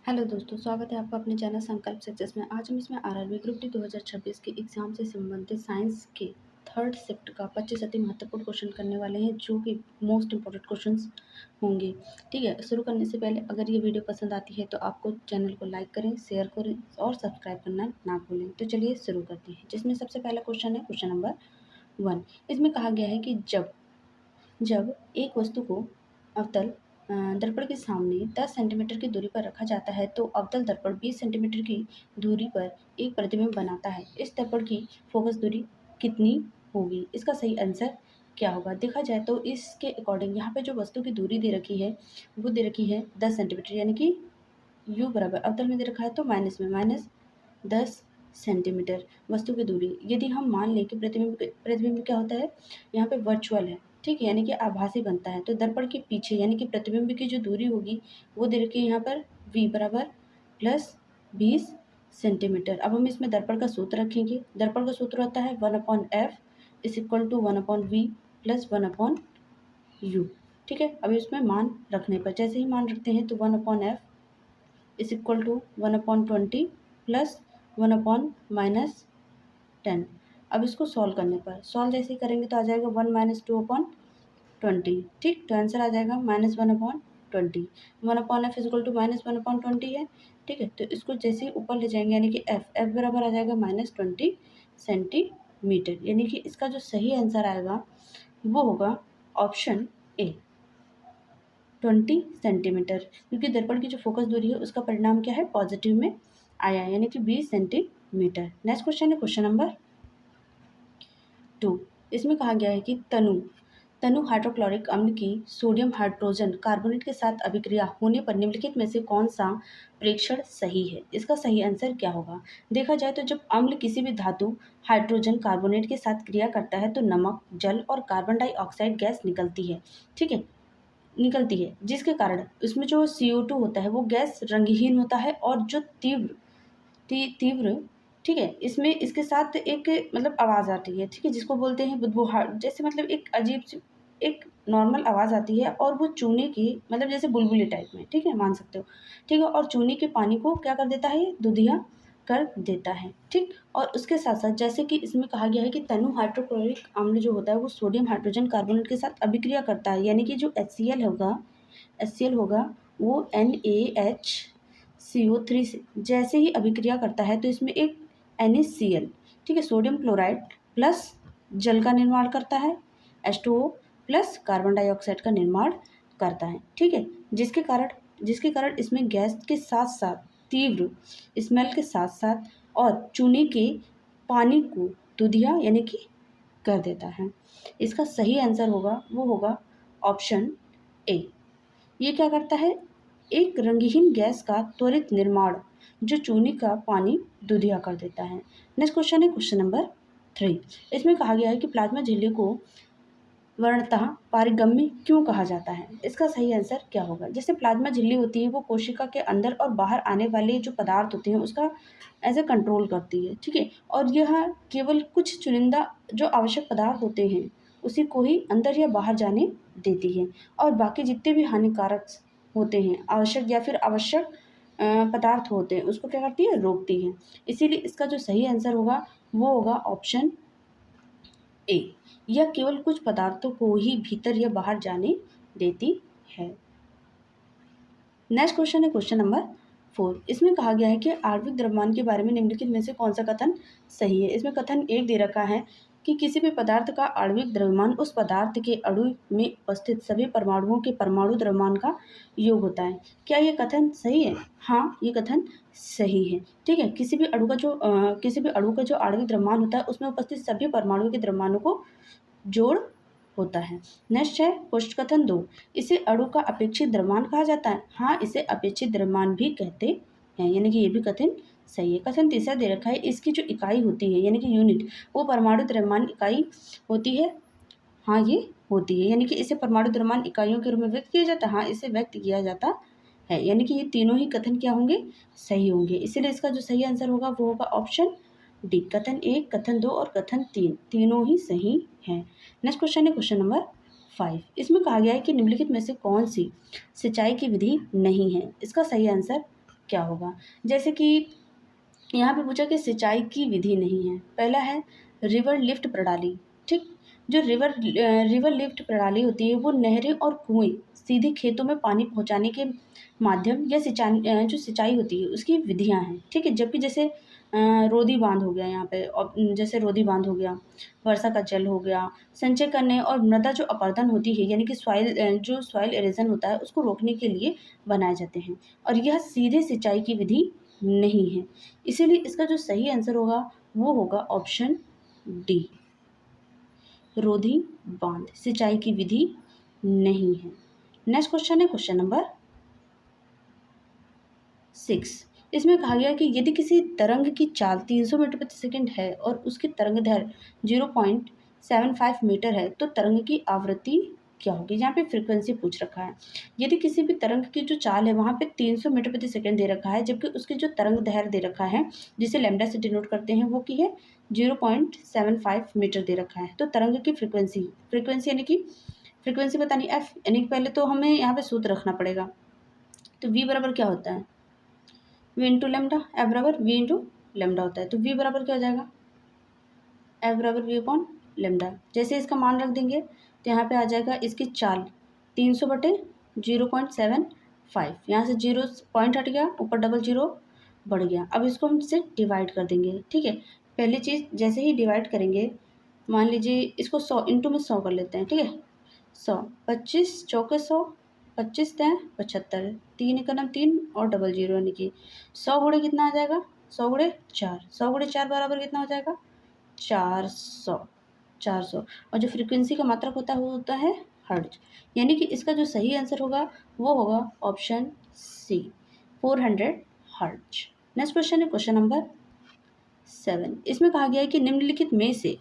Hello दोस्तों, स्वागत है आपका अपने चैनल संकल्प सक्सेस में। आज हम इसमें आरआरबी ग्रुप डी 2026 के एग्ज़ाम से संबंधित साइंस के थर्ड शिफ्ट का 25 अति महत्वपूर्ण क्वेश्चन करने वाले हैं, जो कि मोस्ट इंपॉर्टेंट क्वेश्चंस होंगे। ठीक है, शुरू करने से पहले अगर ये वीडियो पसंद आती है तो आपको चैनल को लाइक करें, शेयर करें और सब्सक्राइब करना ना भूलें। तो चलिए शुरू करते हैं, जिसमें सबसे पहला क्वेश्चन है क्वेश्चन नंबर 1। इसमें कहा गया है कि जब जब एक वस्तु को अवतल दर्पण के सामने 10 सेंटीमीटर की दूरी पर रखा जाता है तो अवतल दर्पण 20 सेंटीमीटर की दूरी पर एक प्रतिबिंब बनाता है। इस दर्पण की फोकस दूरी कितनी होगी? इसका सही आंसर क्या होगा? देखा जाए तो इसके अकॉर्डिंग यहाँ पे जो वस्तु की दूरी दे रखी है वो दे रखी है 10 सेंटीमीटर, यानी कि u बराबर अवतल में दे रखा है तो माइनस में माइनस 10 सेंटीमीटर वस्तु की दूरी। यदि हम मान लें कि प्रतिबिंब क्या होता है, यहाँ पे वर्चुअल है, ठीक है, यानी कि आभासी बनता है, तो दर्पण के पीछे यानी कि प्रतिबिंब की जो दूरी होगी वो दे रखी है यहाँ पर v बराबर प्लस 20 सेंटीमीटर। अब हम इसमें दर्पण का सूत्र रखेंगे। दर्पण का सूत्र होता है 1/f is equal to 1/v plus 1/u। ठीक है, अब इसमें मान रखने पर जैसे ही मान रखते हैं तो 1/f is equal to 1/20 plus 1/-10। अब इसको सॉल्व करने पर सॉल्व जैसे ही करेंगे तो आ जाएगा 1 - 2/20। ठीक, तो आंसर आ जाएगा -1/20। 1/f इज इक्वल टू -1/20 है। ठीक है, तो इसको जैसे ही ऊपर ले जाएंगे यानी कि f बराबर आ जाएगा -20 सेंटीमीटर, यानी कि इसका जो सही आंसर आएगा वो होगा ऑप्शन ए 20 सेंटीमीटर, क्योंकि दर्पण की जो फोकस दूरी है उसका परिणाम क्या है, पॉजिटिव में आया, यानी कि 20 सेंटीमीटर। नेक्स्ट क्वेश्चन है क्वेश्चन नंबर 2। इसमें कहा गया है कि तनु हाइड्रोक्लोरिक अम्ल की सोडियम हाइड्रोजन कार्बोनेट के साथ अभिक्रिया होने पर निम्नलिखित में से कौन सा प्रेक्षण सही है? इसका सही आंसर क्या होगा? देखा जाए तो जब अम्ल किसी भी धातु हाइड्रोजन कार्बोनेट के साथ क्रिया करता है तो नमक, जल और कार्बन डाइऑक्साइड गैस निकलती है। ठीक है, जिसके कारण उसमें जो CO2 होता है वो गैस रंगहीन होता है और जो तीव्र ठीक है, इसमें इसके साथ एक मतलब आवाज़ आती है, ठीक है, जिसको बोलते हैं बुदबुदाहट, जैसे मतलब एक अजीब सी एक नॉर्मल आवाज़ आती है और वो चूने की मतलब जैसे बुलबुली टाइप में, ठीक है, मान सकते हो। ठीक है, और चूने के पानी को क्या कर देता है, दुधिया कर देता है। ठीक, और उसके साथ साथ जैसे कि इसमें कहा गया है कि तनु हाइड्रोक्लोरिक अम्ल जो होता है वो सोडियम हाइड्रोजन कार्बोनेट के साथ अभिक्रिया करता है, यानी कि जो HCl होगा वो NaHCO3 से जैसे ही अभिक्रिया करता है तो इसमें एक NaCl, ठीक है, सोडियम क्लोराइड प्लस जल का निर्माण करता है, H2O प्लस कार्बन डाइऑक्साइड का निर्माण करता है। ठीक है, जिसके कारण इसमें गैस के साथ साथ तीव्र स्मेल के साथ साथ और चूने के पानी को दुधिया यानी कि कर देता है। इसका सही आंसर होगा वो होगा ऑप्शन ए। ये क्या करता है, एक रंगहीन गैस का त्वरित निर्माण जो चूने का पानी दुधिया कर देता है। नेक्स्ट क्वेश्चन है क्वेश्चन नंबर 3। इसमें कहा गया है कि प्लाज्मा झिल्ली को वर्णतः पारगम्य क्यों कहा जाता है? इसका सही आंसर क्या होगा? जैसे प्लाज्मा झिल्ली होती है वो कोशिका के अंदर और बाहर आने वाले जो पदार्थ होते हैं उसका एज ए कंट्रोल करती है। ठीक है, और यह केवल कुछ चुनिंदा जो आवश्यक पदार्थ होते हैं उसी को ही अंदर या बाहर जाने देती है, और बाकी जितने भी हानिकारक होते हैं आवश्यक या फिर आवश्यक पदार्थ होते हैं उसको क्या करती है, रोकती है। इसीलिए इसका जो सही आंसर होगा वो होगा ऑप्शन ए। यह केवल कुछ पदार्थों को ही भीतर या बाहर जाने देती है। नेक्स्ट क्वेश्चन है क्वेश्चन नंबर 4। इसमें कहा गया है कि आणविक द्रव्यमान के बारे में निम्नलिखित में से कौन सा कथन सही है? इसमें कथन एक दे रखा है कि किसी भी पदार्थ का आणविक द्रव्यमान उस पदार्थ के अणु में उपस्थित सभी परमाणुओं के परमाणु द्रव्यमान का योग होता है। क्या ये कथन सही है? हाँ, ये कथन सही है। ठीक है, किसी भी अणु का जो आणविक द्रव्यमान होता है उसमें उपस्थित सभी परमाणुओं के द्रव्यमानों को जोड़ होता है। नेक्स्ट है क्वेश्चन कथन 2। इसे अणु का अपेक्षित द्रव्यमान कहा जाता है। हाँ, इसे अपेक्षित द्रव्यमान भी कहते हैं, यानी कि ये भी कथन सही है। कथन तीसरा दे रखा है, इसकी जो इकाई होती है यानी कि यूनिट वो परमाणु द्रव्यमान इकाई होती है। हाँ, ये होती है, यानी कि इसे परमाणु द्रव्यमान इकाइयों के रूप में व्यक्त किया जाता है। हाँ, इसे व्यक्त किया जाता है, यानी कि ये तीनों ही कथन क्या होंगे, सही होंगे। इसीलिए इसका जो सही आंसर होगा वो होगा ऑप्शन डी। कथन 1, कथन 2 और कथन 3 तीनों ही सही हैं। नेक्स्ट क्वेश्चन है क्वेश्चन नंबर 5। इसमें कहा गया है कि निम्नलिखित में से कौन सी सिंचाई की विधि नहीं है? इसका सही आंसर क्या होगा। जैसे कि यहाँ पे पूछा कि सिंचाई की विधि नहीं है। पहला है रिवर लिफ्ट प्रणाली, ठीक। जो रिवर लिफ्ट प्रणाली होती है वो नहरें और कुएं सीधे खेतों में पानी पहुंचाने के माध्यम या जो सिंचाई होती है उसकी विधियां हैं, ठीक है। जबकि जैसे रोधी बांध हो गया यहाँ पे, और जैसे रोधी बांध हो गया, वर्षा का जल हो गया, संचय करने और मृदा जो अपरदन होती है यानी कि जो सॉइल एरोजन होता है उसको रोकने के लिए बनाए जाते हैं, और यह सीधे सिंचाई की विधि नहीं है। इसीलिए इसका जो सही आंसर होगा वो होगा ऑप्शन डी, रोधी बांध सिंचाई की विधि नहीं है। नेक्स्ट क्वेश्चन है क्वेश्चन नंबर 6। इसमें कहा गया कि यदि किसी तरंग की चाल 300 मीटर प्रति सेकंड है और उसकी तरंग दैर्घ्य 0.75 मीटर है तो तरंग की आवृत्ति क्या होगी। यहाँ पे फ्रीक्वेंसी पूछ रखा है। यदि किसी भी तरंग की जो चाल है वहाँ पे 300 मीटर प्रति सेकंड दे रखा है, जबकि उसकी जो तरंग दैर्घ्य दे रखा है जिसे लैम्डा से डिनोट करते हैं वो की है 0.75 मीटर दे रखा है। तो तरंग की फ्रीक्वेंसी यानी कि फ्रीक्वेंसी बतानी एफ, यानी कि पहले तो हमें यहाँ पे सूत्र रखना पड़ेगा। तो वी बराबर क्या होता है, वी इंटू लेमडा, एफ बराबर वी इंटू लेमडा होता है। तो वी बराबर क्या हो जाएगा, एफ बराबर वी अपॉन लेमडा। जैसे इसका मान रख देंगे तो यहाँ पे आ जाएगा इसकी चाल 300 बटे 0.75, यहाँ से 0 पॉइंट हट गया, ऊपर डबल जीरो बढ़ गया। अब इसको हम इसे डिवाइड कर देंगे, ठीक है। पहली चीज़ जैसे ही डिवाइड करेंगे, मान लीजिए इसको 100 इंटू में 100 कर लेते हैं, ठीक है। 100, 25 चौके 100, 25 तय 75, 3 एकम 3 और डबल जीरो यानी कि 100 गुणे कितना आ जाएगा, 100 गुणे 4, 100 गुणे 4 बराबर कितना हो जाएगा 400, 400। और जो फ्रीक्वेंसी का मात्रक होता है वो होता है हर्ट्ज, यानी कि इसका जो सही आंसर होगा वो होगा option C, 400 hertz. Next question है क्वेश्चन नंबर 7। इसमें कहा गया है कि निम्नलिखित में से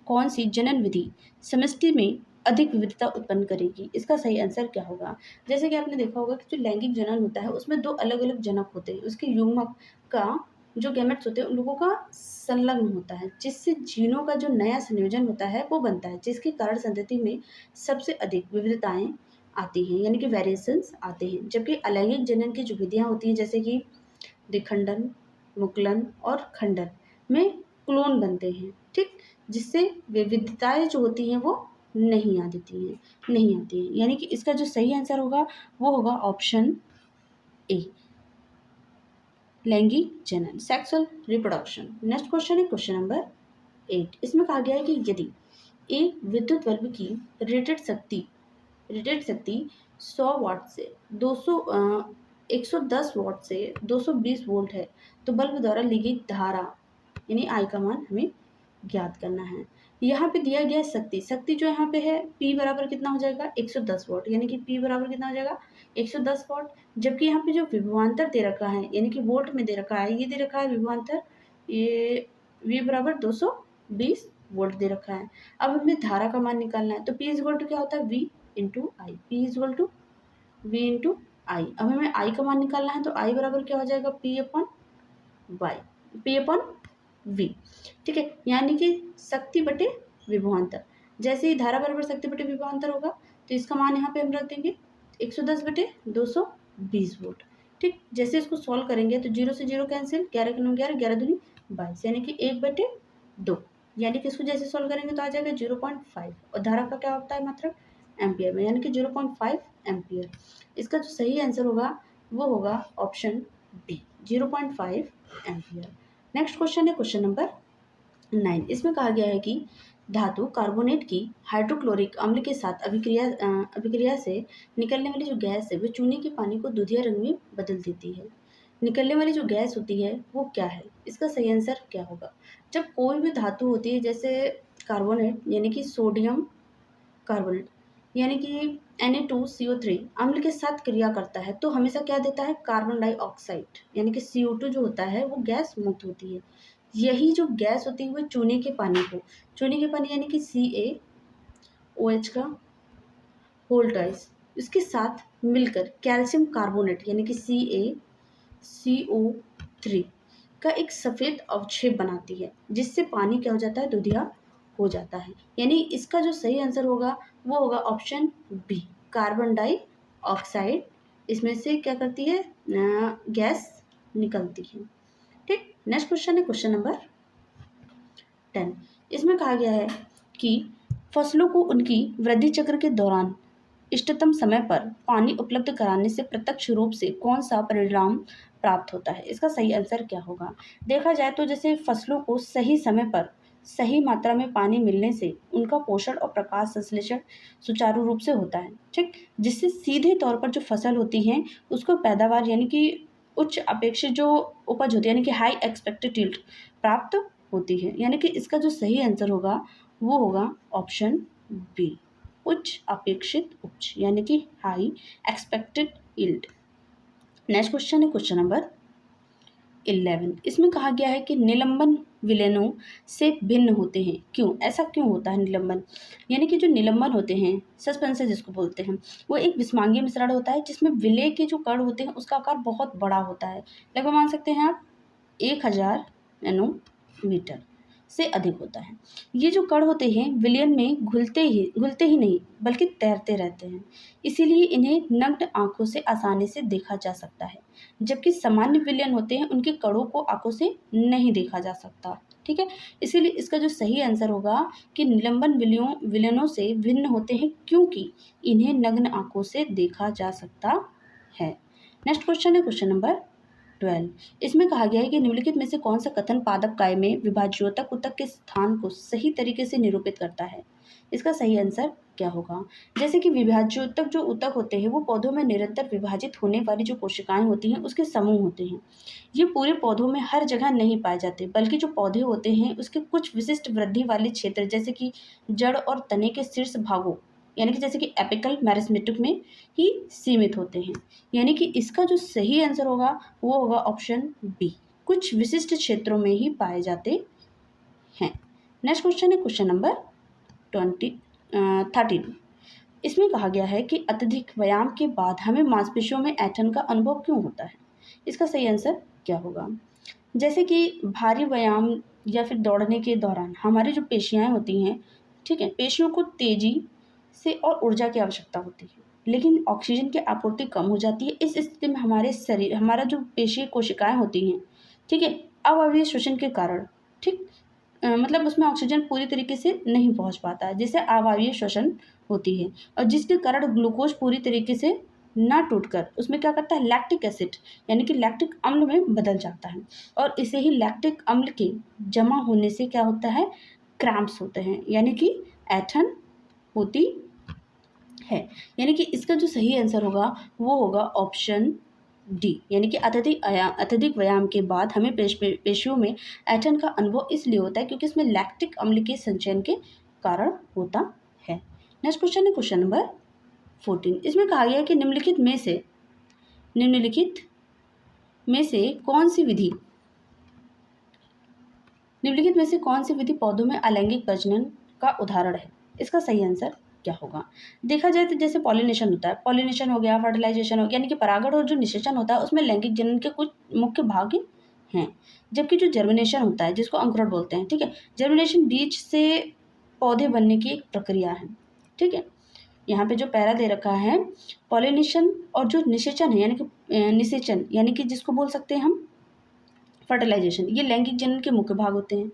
कौन सी जनन विधि समष्टि में अधिक विविधता उत्पन्न करेगी। इसका सही आंसर क्या होगा। जैसे कि आपने देखा होगा कि जो लैंगिक जनन होता है उसमें दो अलग अलग जनक होते हैं, उसके युग्मक का जो गैमेट्स होते हैं उन लोगों का संलग्न होता है, जिससे जीनों का जो नया संयोजन होता है वो बनता है, जिसके कारण संतति में सबसे अधिक विविधताएं आती हैं यानी कि वेरिएशंस आते हैं। जबकि अलैंगिक जनन की जो विधियाँ होती हैं जैसे कि द्विखंडन, मुकुलन और खंडन में क्लोन बनते हैं, ठीक, जिससे विविधताएं जो होती हैं वो नहीं आती हैं, यानी कि इसका जो सही आंसर होगा वो होगा ऑप्शन ए, लैंगिक जनन, सेक्सुअल रिप्रोडक्शन। नेक्स्ट क्वेश्चन है क्वेश्चन नंबर 8। इसमें कहा गया है कि यदि एक विद्युत बल्ब की रेटेड शक्ति 100 वाट से 110 वाट से 220 वोल्ट है तो बल्ब द्वारा ली गई धारा यानी आई का मान हमें ज्ञात करना है। यहाँ पे दिया गया शक्ति जो यहाँ पे है P बराबर कितना हो जाएगा 110 वाट, यानी कि P बराबर कितना हो जाएगा 110 वाट। जबकि यहाँ पे जो विभवांतर दे रखा है यानी कि वोल्ट में दे रखा है, ये दे रखा है विभवांतर, ये V बराबर 220 वोल्ट दे रखा है। अब हमें धारा का मान निकालना है तो P इज इक्वल टू क्या होता है V into I, P is equal to V into I. अब हमें I का मान निकालना है तो I बराबर क्या हो जाएगा P upon Y, P upon V, ठीक है। यानी कि शक्ति बटे विभवांतर, जैसे ही धारा बराबर शक्ति बटे विभवांतर होगा तो इसका मान यहाँ पे हम रख देंगे 110 बटे 220 वोल्ट, ठीक। जैसे इसको सॉल्व करेंगे तो 0 से 0 कैंसिल, 11 के 9 11, 11 दूनी 22, यानी कि 1/2, यानी कि इसको जैसे सॉल्व करेंगे तो आ जाएगा 0.5, और धारा का क्या होता है मात्रक एम्पियर में, यानी कि 0.5 एम्पियर। इसका जो सही आंसर होगा वो होगा option D, 0.5 ampere. Next question है क्वेश्चन नंबर 9। इसमें कहा गया है कि धातु कार्बोनेट की हाइड्रोक्लोरिक अम्ल के साथ अभिक्रिया से निकलने वाली जो गैस है वो चूने के पानी को दूधिया रंग में बदल देती है। निकलने वाली जो गैस होती है वो क्या है, इसका सही आंसर क्या होगा। जब कोई भी धातु होती है जैसे कार्बोनेट यानी कि सोडियम कार्बोनेट यानी कि Na2CO3 अम्ल के साथ क्रिया करता है तो हमेशा क्या देता है कार्बन डाइऑक्साइड यानी कि CO2 जो होता है वो गैस मुक्त होती है। यही जो गैस होती है वो चूने के पानी यानी कि CaOH का होल ट्वाइस इसके साथ मिलकर कैल्शियम कार्बोनेट यानी कि CaCO3 का एक सफ़ेद अवक्षेप बनाती है, जिससे पानी क्या हो जाता है दूधिया हो जाता है। यानी इसका जो सही आंसर होगा वो होगा ऑप्शन बी, कार्बन डाइऑक्साइड इसमें से क्या करती है गैस निकलती है। ठीक, नेक्स्ट क्वेश्चन है क्वेश्चन नंबर 10। इसमें कहा गया है कि फसलों को उनकी वृद्धि चक्र के दौरान इष्टतम समय पर पानी उपलब्ध कराने से प्रत्यक्ष रूप से कौन सा परिणाम प्राप्त होता है। इसका सही आंसर क्या होगा। देखा जाए तो जैसे फसलों को सही समय पर सही मात्रा में पानी मिलने से उनका पोषण और प्रकाश संश्लेषण सुचारू रूप से होता है। ठीक, जिससे सीधे तौर पर जो फसल होती है उसको पैदावार यानी कि उच्च अपेक्षित जो उपज होती है यानी कि हाई एक्सपेक्टेड यील्ड प्राप्त होती है। यानी कि इसका जो सही आंसर होगा वो होगा ऑप्शन बी, उच्च अपेक्षित उपज यानी कि high expected yield. Next question है क्वेश्चन नंबर 11। इसमें कहा गया है कि निलंबन विलयनों से भिन्न होते हैं, क्यों, ऐसा क्यों होता है निलंबन। यानी कि जो निलंबन होते हैं, सस्पेंशन जिसको बोलते हैं, वो एक विषमांगीय मिश्रण होता है जिसमें विलय के जो कण होते हैं उसका आकार बहुत बड़ा होता है। लगभग मान सकते हैं आप 1000 नैनोमीटर से अधिक होता है। ये जो कण होते हैं विलयन में घुलते ही नहीं बल्कि तैरते रहते हैं, इसीलिए इन्हें नग्न आंखों से आसानी से देखा जा सकता है, जबकि सामान्य विलयन होते हैं उनके कणों को आंखों से नहीं देखा जा सकता। ठीक है, इसीलिए इसका जो सही आंसर होगा कि निलंबन विलयनों से भिन्न होते हैं क्योंकि इन्हें नग्न आंखों से देखा जा सकता है। नेक्स्ट क्वेश्चन है क्वेश्चन नंबर 12। इसमें कहा गया है कि निम्नलिखित में से कौन सा कथन पादप काय में विभाज्योतक ऊतक के स्थान को सही तरीके से निरूपित करता है। इसका सही आंसर क्या होगा। जैसे कि विभाज्योतक जो ऊतक होते हैं वो पौधों में निरंतर विभाजित होने वाली जो कोशिकाएं होती हैं उसके समूह होते हैं। ये पूरे पौधों में हर जगह नहीं पाए जाते, बल्कि जो पौधे होते हैं उसके कुछ विशिष्ट वृद्धि वाले क्षेत्र जैसे कि जड़ और तने के शीर्ष भागों यानी कि जैसे कि एपिकल मेरिस्टेमिक में ही सीमित होते हैं। यानी कि इसका जो सही आंसर होगा वो होगा ऑप्शन बी, कुछ विशिष्ट क्षेत्रों में ही पाए जाते हैं। नेक्स्ट क्वेश्चन है क्वेश्चन नंबर 13। इसमें कहा गया है कि अत्यधिक व्यायाम के बाद हमें मांसपेशियों में ऐंठन का अनुभव क्यों होता है। इसका सही आंसर क्या होगा। जैसे कि भारी व्यायाम या फिर दौड़ने के दौरान हमारी जो पेशियाँ होती हैं, ठीक है, पेशियों को तेजी से और ऊर्जा की आवश्यकता होती है, लेकिन ऑक्सीजन की आपूर्ति कम हो जाती है। इस स्थिति में हमारा जो पेशीय कोशिकाएं होती हैं, ठीक है, अवायवीय श्वसन के कारण, ठीक, मतलब उसमें ऑक्सीजन पूरी तरीके से नहीं पहुंच पाता है, जिससे अवायवीय श्वसन होती है और जिसके कारण ग्लूकोज पूरी तरीके से ना टूटकर उसमें क्या करता है, लैक्टिक एसिड यानी कि लैक्टिक अम्ल में बदल जाता है और इसे ही लैक्टिक अम्ल के जमा होने से क्या होता है, क्रैम्प्स होते हैं यानी कि ऐंठन होती है। यानी कि इसका जो सही आंसर होगा वो होगा ऑप्शन डी, यानी कि अत्यधिक व्यायाम के बाद हमें पेशियों में ऐंठन का अनुभव इसलिए होता है क्योंकि इसमें लैक्टिक अम्ल के संचयन के कारण होता है। नेक्स्ट क्वेश्चन है क्वेश्चन नंबर 14। इसमें कहा गया है कि निम्नलिखित में से कौन सी विधि पौधों में अलैंगिक प्रजनन का उदाहरण है। इसका सही आंसर क्या होगा। देखा जाए तो जैसे पॉलिनेशन होता है, पॉलिनेशन हो गया, फर्टिलाइजेशन हो गया, यानी कि परागण और जो निषेचन होता है उसमें लैंगिक जनन के कुछ मुख्य भाग हैं। जबकि जो जर्मिनेशन होता है जिसको अंकुरण बोलते हैं, ठीक है, जर्मिनेशन बीज से पौधे बनने की एक प्रक्रिया है। ठीक है, यहाँ पे जो पैरा दे रखा है पॉलिनेशन और जो निषेचन है यानी कि जिसको बोल सकते हैं हम फर्टिलाइजेशन, ये लैंगिक जनन के मुख्य भाग होते हैं।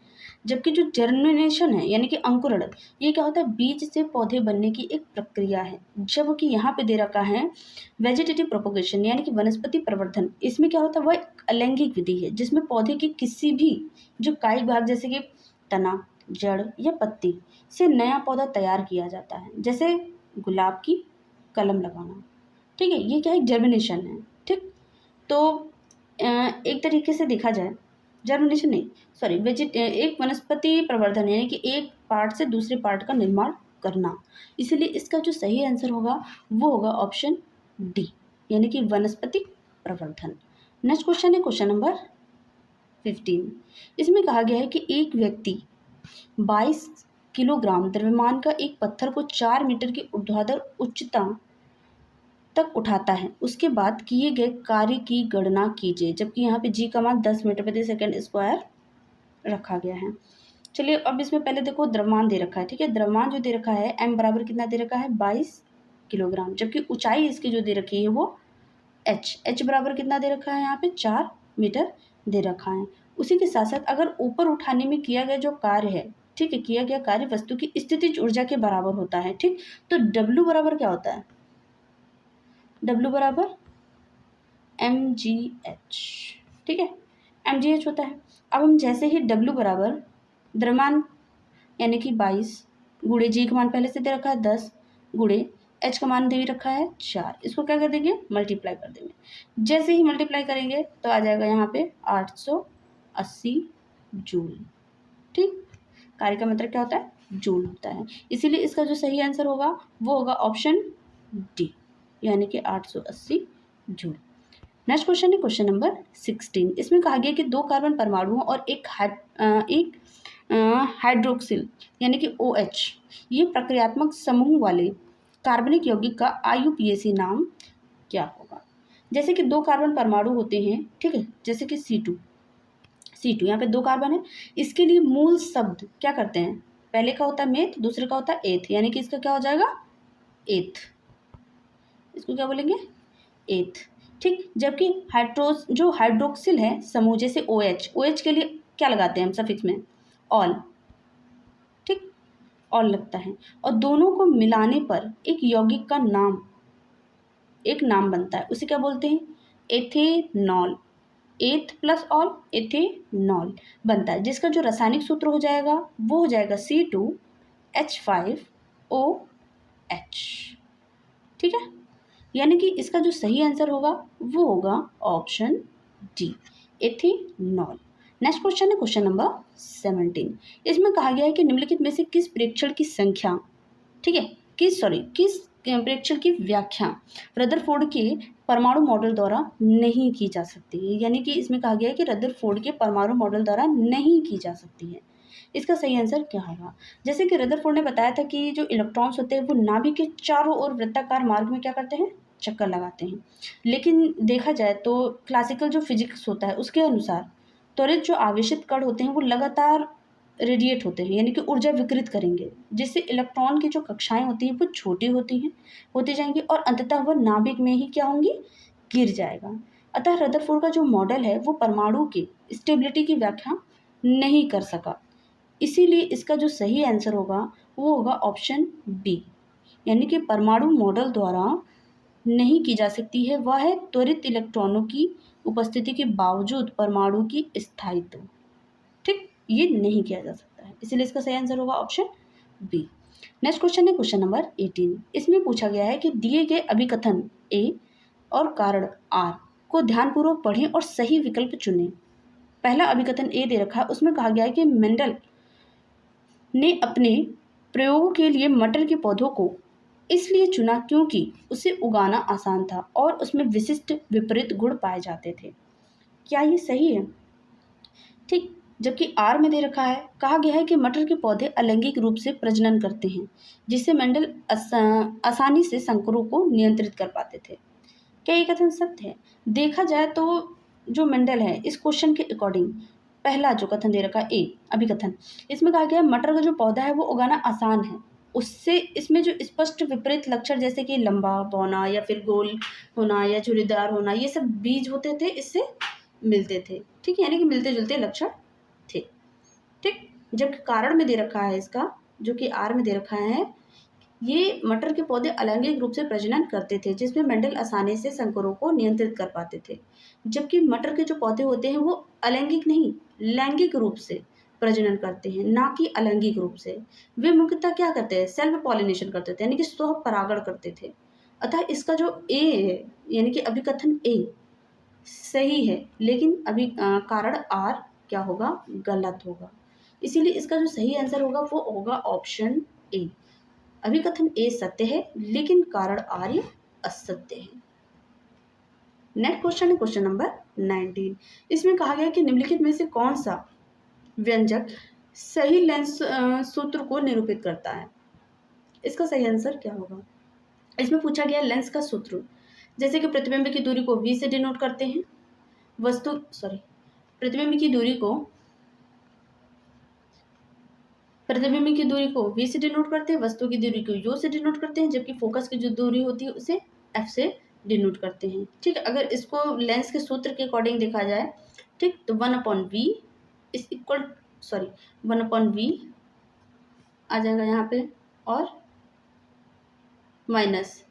जबकि जो जर्मिनेशन है यानी कि अंकुरण, ये क्या होता है, बीज से पौधे बनने की एक प्रक्रिया है। जबकि यहाँ पे दे रखा है वेजिटेटिव प्रोपोगेशन यानी कि वनस्पति प्रवर्धन, इसमें क्या होता है, वह अलैंगिक विधि है जिसमें पौधे की किसी भी जो कायिक भाग जैसे कि तना, जड़ या पत्ती से नया पौधा तैयार किया जाता है, जैसे गुलाब की कलम लगाना। ठीक है, ये क्या है, जर्मिनेशन है। ठीक, तो एक तरीके से देखा जाए जर्मिनेशन नहीं, सॉरी, एक वनस्पति प्रवर्धन यानी कि एक पार्ट से दूसरे पार्ट का निर्माण करना। इसलिए इसका जो सही आंसर होगा वो होगा ऑप्शन डी, यानी कि वनस्पति प्रवर्धन। नेक्स्ट क्वेश्चन है क्वेश्चन नंबर 15। इसमें कहा गया है कि एक व्यक्ति 22 किलोग्राम द्रव्यमान का एक पत्थर को 4 मीटर की ऊर्ध्वाधर उच्चता तक उठाता है, उसके बाद किए गए कार्य की गणना कीजिए। जबकि यहाँ पे जी का मान 10 मीटर प्रति सेकंड स्क्वायर रखा गया है। चलिए अब इसमें पहले देखो द्रव्यमान दे रखा है, ठीक है, द्रव्यमान जो दे रखा है m बराबर कितना दे रखा है 22 किलोग्राम, जबकि ऊंचाई इसकी जो दे रखी है वो h बराबर कितना दे रखा है यहाँ पे 4 मीटर दे रखा है। उसी के साथ साथ अगर ऊपर उठाने में किया गया जो कार्य है, ठीक है, किया गया कार्य वस्तु की स्थितिज ऊर्जा के बराबर होता है, ठीक। तो W बराबर क्या होता है? W बराबर mgh, ठीक है, mgh होता है। अब हम जैसे ही W बराबर द्रव्यमान यानी कि 22 गुणे जी का मान पहले से दे रखा है 10 गुणे h का मान दे रखा है 4, इसको क्या कर देंगे? मल्टीप्लाई कर देंगे। जैसे ही मल्टीप्लाई करेंगे तो आ जाएगा यहाँ पे 880 जूल, ठीक। कार्य का मतलब क्या होता है? जूल होता है। इसीलिए इसका जो सही आंसर होगा वो होगा ऑप्शन डी, यानी कि 880 जूल। नेक्स्ट क्वेश्चन है क्वेश्चन नंबर 16। इसमें कहा गया कि 2 कार्बन परमाणुओं और एक हाइड्रोक्सिल यानी कि OH, ये प्रक्रियात्मक समूह वाले कार्बनिक यौगिक का IUPAC नाम क्या होगा? जैसे कि 2 कार्बन परमाणु होते हैं, ठीक है, जैसे कि C2 यहाँ पे 2 कार्बन है। इसके लिए मूल शब्द क्या करते हैं? पहले का होता है मेथ, दूसरे का होता है एथ, यानी कि इसका क्या हो जाएगा? एथ। इसको क्या बोलेंगे? एथ, ठीक। जबकि जो हाइड्रोक्सिल है समूह, जैसे OH के लिए क्या लगाते हैं हम सफिक्स में? ऑल, ठीक, ऑल लगता है। और दोनों को मिलाने पर एक यौगिक का एक नाम बनता है, उसे क्या बोलते हैं? एथेनॉल। एथ प्लस ऑल एथेनॉल बनता है, जिसका जो रासायनिक सूत्र हो जाएगा वो हो जाएगा C2H5OH, ठीक है। यानी कि इसका जो सही आंसर होगा वो होगा option D, ethanol. Next question है क्वेश्चन नंबर 17। इसमें कहा गया है कि निम्नलिखित में से किस प्रेक्षण की संख्या, ठीक है, किस प्रेक्षण की व्याख्या रदरफोर्ड के परमाणु मॉडल द्वारा नहीं की जा सकती है। यानी कि इसमें कहा गया है कि रदरफोर्ड के परमाणु मॉडल द्वारा नहीं की जा सकती है। इसका सही आंसर क्या होगा? जैसे कि रदरफोर्ड ने बताया था कि जो इलेक्ट्रॉन्स होते हैं वो नाभिक के चारों ओर वृत्ताकार मार्ग में क्या करते हैं? चक्कर लगाते हैं। लेकिन देखा जाए तो क्लासिकल जो फिजिक्स होता है उसके अनुसार त्वरित जो आवेशित कण होते हैं वो लगातार रेडिएट होते हैं, यानी कि ऊर्जा विकृत करेंगे, जिससे इलेक्ट्रॉन की जो कक्षाएं होती हैं वो छोटी होती जाएंगी और अंततः वह नाभिक में ही क्या होंगी? गिर जाएगा। अतः रदरफोर्ड का जो मॉडल है वो परमाणु की स्टेबिलिटी की व्याख्या नहीं कर सका। इसीलिए इसका जो सही आंसर होगा वो होगा ऑप्शन बी, यानी कि परमाणु मॉडल द्वारा नहीं की जा सकती है वह है त्वरित इलेक्ट्रॉनों की उपस्थिति के बावजूद परमाणु की स्थायित्व, ठीक, ये नहीं किया जा सकता है। इसीलिए इसका सही आंसर होगा ऑप्शन बी। नेक्स्ट क्वेश्चन है क्वेश्चन नंबर 18। इसमें पूछा गया है कि दिए गए अभिकथन ए और कारण आर को ध्यानपूर्वक पढ़ें और सही विकल्प चुनें। पहला अभिकथन ए दे रखा है, उसमें कहा गया है कि मेंडल ने अपने प्रयोगों के लिए मटर के पौधों को इसलिए चुना क्योंकि उसे उगाना आसान था और उसमें विशिष्ट विपरीत गुण पाए जाते थे। क्या ये सही है? ठीक। जबकि आर में दे रखा है, कहा गया है कि मटर के पौधे अलैंगिक रूप से प्रजनन करते हैं, जिससे मेंडल आसानी से संकरों को नियंत्रित कर पाते थे। क्या ये कथन सत्य है? देखा जाए तो जो मेंडल है इस क्वेश्चन के अकॉर्डिंग पहला जो कथन दे रखा है ए अभिकथन, इसमें कहा गया है मटर का जो पौधा है वो उगाना आसान है, उससे इसमें जो स्पष्ट विपरीत लक्षण जैसे कि लंबा बौना या फिर गोल होना या झुर्रीदार होना, ये सब बीज होते थे इससे मिलते थे, ठीक है, यानी कि मिलते जुलते लक्षण थे, ठीक। जबकि कारण में दे रखा है इसका, जो कि आर में दे रखा है, ये मटर के पौधे अलैंगिक रूप से प्रजनन करते थे, जिसमें मेंडल आसानी से संकरों को नियंत्रित कर पाते थे। जबकि मटर के जो पौधे होते हैं वो अलैंगिक नहीं, लैंगिक रूप से प्रजनन करते हैं, ना कि अलैंगिक रूप से। वे मुख्यतः क्या करते हैं? सेल्फ पॉलिनेशन करते थे, यानी कि स्व परागण करते थे। अतः इसका जो ए है, यानी कि अभिकथन ए सही है, लेकिन कारण आर क्या होगा? गलत होगा। इसीलिए इसका जो सही आंसर होगा वो होगा ऑप्शन ए। अभिकथन ए सत्य है लेकिन कारण आर्य असत्य है। नेक्स्ट क्वेश्चन है क्वेश्चन नंबर 19। इसमें कहा गया कि निम्नलिखित में से कौन सा व्यंजक सही लेंस सूत्र को निरूपित करता है? इसका सही आंसर क्या होगा? इसमें पूछा गया लेंस का सूत्र, जैसे कि प्रतिबिंब की दूरी को v से डिनोट करते हैं, प्रतिबिंब की दूरी को v से डिनोट करते हैं, वस्तु की दूरी को u से डिनोट करते हैं, जबकि फोकस की जो दूरी होती है उसे f से डिनोट करते हैं, ठीक है। अगर इसको लेंस के सूत्र के अकॉर्डिंग देखा जाए ठीक, तो 1/v is equal, sorry 1/v आ जाएगा यहाँ पे, और minus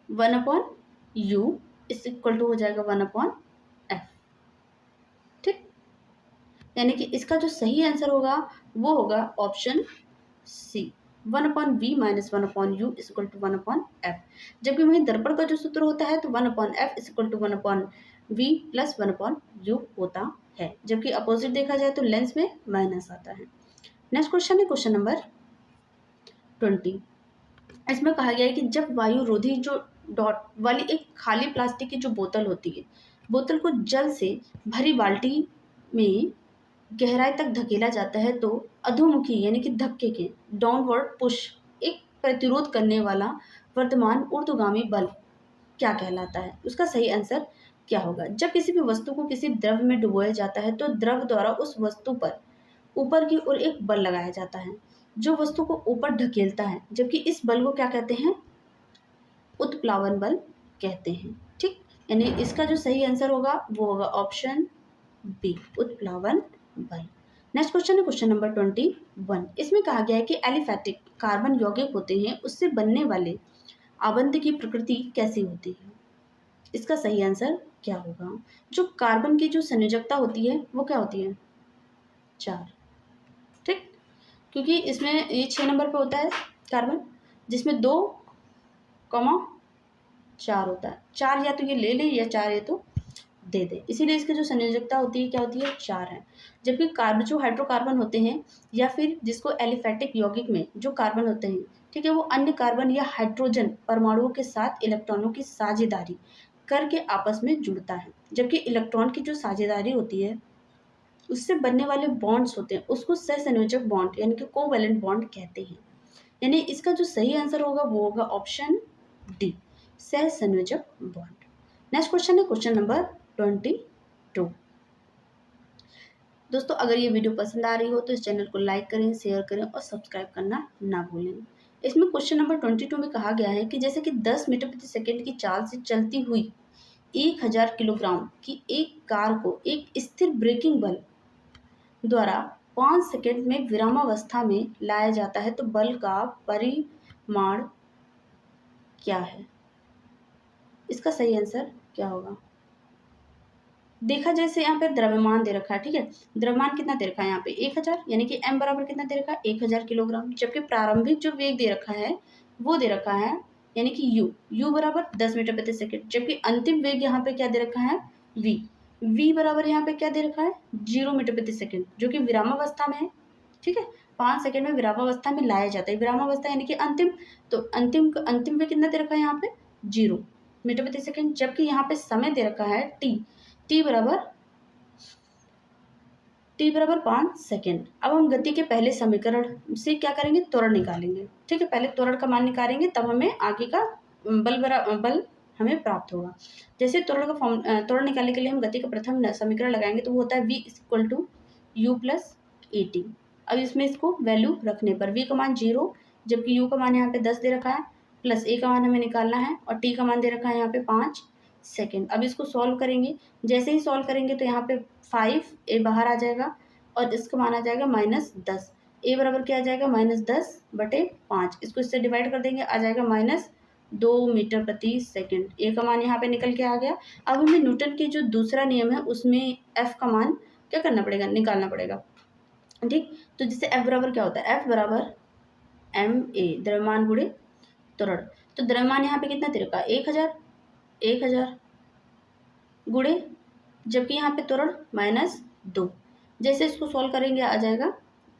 1/u is equal to हो जाएगा 1/f। ठीक, यानी कि इसका जो सही आंसर होगा वो होगा option C, 1/v minus 1/u is equal to 1/f। जबकि वहीं दर्पण का जो सूत्र होता है तो 1/f is equal to 1/v plus 1/u होता है, जबकि अपोजिट देखा जाए तो लेंस में माइनस आता है। नेक्स्ट क्वेश्चन है क्वेश्चन नंबर 20। इसमें कहा गया है कि जब वायु रोधी जो डॉट वाली एक खाली प्लास्टिक की जो बोतल होती है, बोतल को जल से भरी बाल्टी में गहराई तक धकेला जाता है तो अधोमुखी यानी कि धक्के के डाउनवर्ड पुश एक प्रतिरोध करने वाला वर्तमान ऊर्ध्वगामी बल क्या कहलाता है? उसका सही आंसर क्या होगा? जब किसी भी वस्तु को किसी द्रव में डुबोया जाता है तो द्रव द्वारा उस वस्तु पर ऊपर की ओर एक बल लगाया जाता है जो वस्तु को ऊपर ढकेलता है, जबकि इस बल को क्या कहते हैं? उत्प्लावन बल कहते हैं। ठीक, यानी इसका जो सही आंसर होगा वो होगा ऑप्शन बी, उत्प्लावन बल। नेक्स्ट क्वेश्चन है क्वेश्चन नंबर 21। इसमें कहा गया है कि एलिफैटिक कार्बन यौगिक होते हैं, उससे बनने वाले आबंध की प्रकृति कैसी होती है? इसका सही आंसर क्या होगा? जो कार्बन की जो संयोजकता होती है वो क्या होती है? 4। ठीक, क्योंकि इसमें ये 6 नंबर पे होता है कार्बन, जिसमें 2, 4 होता है। 4 या तो ये ले ले या 4 ये तो दे दे, इसीलिए इसकी जो संयोजकता होती है क्या होती है? 4 है। जबकि कार्बन जो हाइड्रोकार्बन होते हैं या फिर जिसको एलिफैटिक यौगिक में जो कार्बन होते हैं, ठीक है, वो अन्य कार्बन या हाइड्रोजन परमाणुओं के साथ इलेक्ट्रॉनों की साझेदारी करके आपस में जुड़ता है। जबकि इलेक्ट्रॉन की जो साझेदारी होती है उससे बनने वाले बॉन्ड्स होते हैं उसको सहसंयोजक बॉन्ड यानी कि कोवैलेंट बॉन्ड कहते हैं। यानी इसका जो सही आंसर होगा वो होगा ऑप्शन डी, सहसंयोजक बॉन्ड। नेक्स्ट क्वेश्चन है क्वेश्चन नंबर 22। दोस्तों अगर ये वीडियो पसंद आ रही हो तो इस चैनल को लाइक करें, शेयर करें और सब्सक्राइब करना ना भूलें। इसमें क्वेश्चन नंबर 22 में कहा गया है कि जैसे कि 10 मीटर प्रति सेकंड की चाल से चलती हुई 1000 किलोग्राम की एक कार को एक स्थिर ब्रेकिंग बल द्वारा 5 सेकंड में विरामावस्था में लाया जाता है तो बल का परिमाण क्या है? इसका सही आंसर क्या होगा? देखा जैसे यहाँ पे द्रव्यमान दे रखा है, ठीक है, द्रव्यमान कितना दे रखा है यहाँ पे 1000, यानी कि m बराबर कितना दे रखा है 1000 किलोग्राम। जबकि प्रारंभिक जो वेग दे रखा है वो दे रखा है यानी कि u बराबर 10 मीटर प्रति सेकंड। जबकि अंतिम वेग यहाँ पे क्या दे रखा है? v बराबर यहाँ पे क्या दे रखा है? 0 मीटर प्रति सेकंड, जो कि विरामावस्था में है। ठीक है, 5 सेकंड में विरामावस्था में लाया जाता है। विरामावस्था यानी कि अंतिम, तो अंतिम वेग कितना दे रखा है यहाँ पे? 0 मीटर प्रति सेकंड। जबकि यहाँ पे समय दे रखा है t बराबर 5 सेकेंड। अब हम गति के पहले समीकरण से क्या करेंगे? त्वरण निकालेंगे। ठीक है, पहले त्वरण का मान निकालेंगे तब हमें आगे का बल हमें प्राप्त होगा। जैसे त्वरण निकालने के लिए हम गति का प्रथम समीकरण लगाएंगे तो वो होता है v equal to U plus A T. अब इसमें इसको वैल्यू रखने पर v का मान 0, जबकि u का मान यहाँ पे 10 दे रखा है, प्लस a का मान हमें निकालना है और t का मान दे रखा है यहाँ पे 5 सेकेंड। अब इसको सॉल्व करेंगे, जैसे ही सॉल्व करेंगे तो यहाँ पे 5 a बाहर आ जाएगा और इसका मान आ जाएगा -10। a बराबर क्या आ जाएगा? -10/5। इसको इससे डिवाइड कर देंगे, आ जाएगा -2 मीटर प्रति सेकंड। a का मान यहाँ पे निकल के आ गया। अब हमें न्यूटन के जो दूसरा नियम है उसमें f का मान क्या करना पड़ेगा? निकालना पड़ेगा। ठीक, तो जिससे f बराबर क्या होता है? f बराबर ma द्रव्यमान गुणे त्वरण। तो द्रव्यमान यहाँ पे कितना दे रखा है? 1000 गुणे, जबकि यहाँ पे त्वरण -2। जैसे इसको सॉल्व करेंगे आ जाएगा,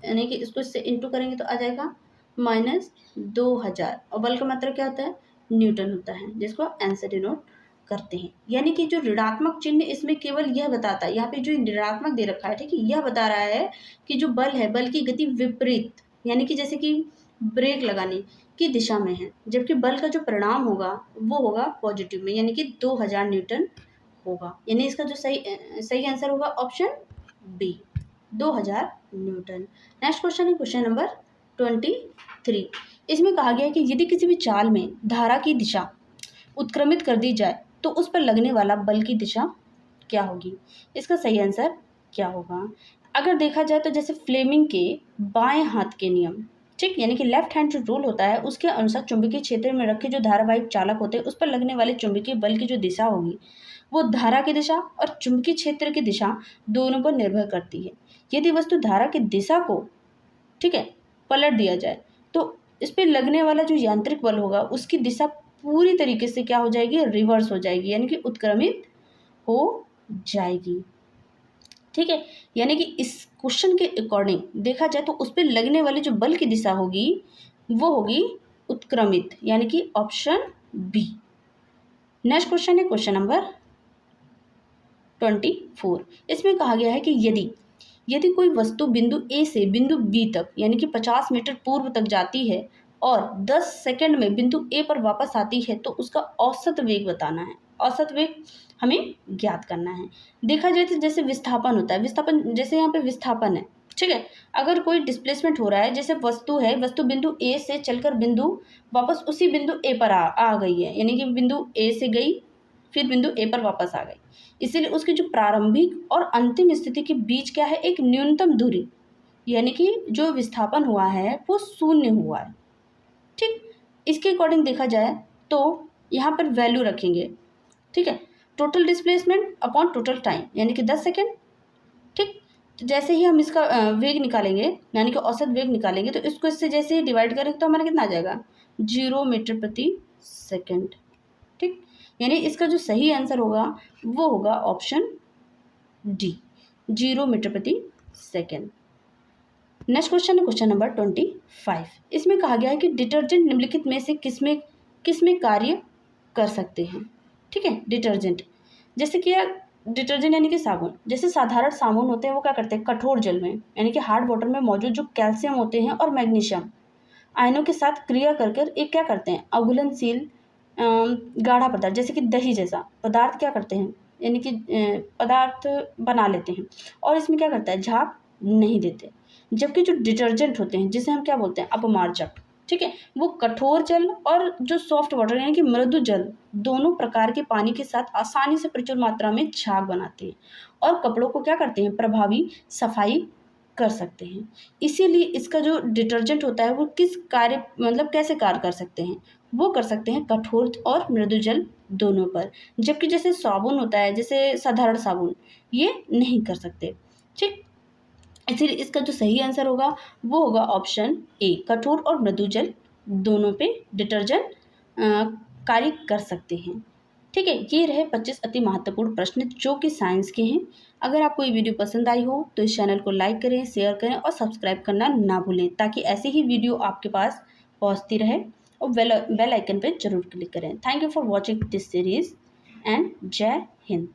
यानी कि इसको इससे इंटू करेंगे तो आ जाएगा -2000। और बल का मात्रक क्या होता है? न्यूटन होता है, जिसको एन से डिनोट करते हैं। यानी कि जो ऋणात्मक चिन्ह इसमें केवल यह बताता है, यहाँ पे जो ऋणात्मक दे रखा है, ठीक है, यह बता रहा है कि जो बल है बल की गति विपरीत, यानी कि जैसे कि ब्रेक लगाने की दिशा में है, जबकि बल का जो परिणाम होगा वो होगा पॉजिटिव में, यानी कि 2000 न्यूटन होगा। यानी इसका जो सही आंसर होगा option B, 2000 newton. Next question है क्वेश्चन नंबर 23। इसमें कहा गया है कि यदि किसी भी चाल में धारा की दिशा उत्क्रमित कर दी जाए तो उस पर लगने वाला बल की दिशा क्या होगी? इसका सही आंसर क्या होगा? अगर देखा जाए तो जैसे फ्लेमिंग के बाएं हाथ के नियम, ठीक, यानी कि लेफ्ट हैंड जो रूल होता है उसके अनुसार चुंबकीय क्षेत्र में रखे जो धारावाहिक चालक होते हैं उस पर लगने वाले चुंबकीय बल की जो दिशा होगी वो धारा की दिशा और चुंबकीय क्षेत्र की दिशा दोनों पर निर्भर करती है। यदि वस्तु धारा की दिशा को, ठीक है, पलट दिया जाए तो इस पे लगने वाला जो यांत्रिक बल होगा उसकी दिशा पूरी तरीके से क्या हो जाएगी? रिवर्स हो जाएगी, यानी कि उत्क्रमित हो जाएगी। ठीक है, यानी कि इस क्वेश्चन के अकॉर्डिंग देखा जाए तो उस पर लगने वाली जो बल की दिशा होगी वो होगी उत्क्रमित, यानी कि ऑप्शन बी। नेक्स्ट क्वेश्चन है क्वेश्चन नंबर 24। इसमें कहा गया है कि यदि कोई वस्तु बिंदु ए से बिंदु बी तक यानी कि 50 मीटर पूर्व तक जाती है और 10 सेकंड में बिंदु ए पर वापस आती है तो उसका औसत वेग बताना है। औसत वेग हमें ज्ञात करना है। देखा जाए तो जैसे विस्थापन होता है, विस्थापन जैसे यहाँ पे विस्थापन है, ठीक है, अगर कोई डिस्प्लेसमेंट हो रहा है, जैसे वस्तु है, वस्तु बिंदु ए से चलकर बिंदु वापस उसी बिंदु ए पर आ गई है, यानी कि बिंदु ए से गई फिर बिंदु ए पर वापस आ गई, इसीलिए उसकी जो प्रारंभिक और अंतिम स्थिति के बीच क्या है? एक न्यूनतम दूरी, यानी कि जो विस्थापन हुआ है वो शून्य हुआ है। ठीक, इसके अकॉर्डिंग देखा जाए तो यहाँ पर वैल्यू रखेंगे, ठीक है, total displacement upon total time यानी कि 10 सेकेंड। ठीक, तो जैसे ही हम इसका वेग निकालेंगे यानी कि औसत वेग निकालेंगे तो इसको इससे जैसे ही डिवाइड करेंगे तो हमारा कितना आ जाएगा? 0 मीटर प्रति सेकेंड। ठीक, यानी इसका जो सही आंसर होगा वो होगा ऑप्शन डी, 0 मीटर प्रति सेकेंड। नेक्स्ट क्वेश्चन है क्वेश्चन नंबर 25। इसमें कहा गया है कि डिटर्जेंट निम्नलिखित में से किसमें कार्य कर सकते हैं। ठीक है, डिटर्जेंट जैसे कि डिटर्जेंट यानी कि साबुन, जैसे साधारण साबुन होते हैं वो क्या करते हैं? कठोर जल में यानी कि हार्ड वाटर में मौजूद जो कैल्शियम होते हैं और मैग्नीशियम आयनों के साथ क्रिया कर एक क्या करते हैं? अघुलनशील गाढ़ा पदार्थ जैसे कि दही जैसा पदार्थ क्या करते हैं? यानी कि पदार्थ बना लेते हैं और इसमें क्या करता है? झाग नहीं देते। जबकि जो डिटर्जेंट होते हैं जिसे हम क्या बोलते हैं? अपमार्जक, ठीक है, वो कठोर जल और जो सॉफ्ट वाटर यानी कि मृदु जल दोनों प्रकार के पानी के साथ आसानी से प्रचुर मात्रा में झाग बनाते हैं और कपड़ों को क्या करते हैं? प्रभावी सफाई कर सकते हैं। इसीलिए इसका जो डिटर्जेंट होता है वो किस कार्य मतलब कैसे कार्य कर सकते हैं? वो कर सकते हैं कठोर और मृदु जल दोनों पर, जबकि जैसे साबुन होता है, जैसे साधारण साबुन, ये नहीं कर सकते। ठीक, इसीलिए इसका जो सही आंसर होगा वो होगा ऑप्शन ए, कठोर और मृदु जल दोनों पे डिटर्जेंट कार्य कर सकते हैं। ठीक है, ये रहे 25 अति महत्वपूर्ण प्रश्न जो कि साइंस के हैं। अगर आपको ये वीडियो पसंद आई हो तो इस चैनल को लाइक करें, शेयर करें और सब्सक्राइब करना ना भूलें ताकि ऐसे ही वीडियो आपके पास पहुंचती रहे, और बेल आइकन पे जरूर क्लिक करें। Thank you for watching this series and जय हिंद।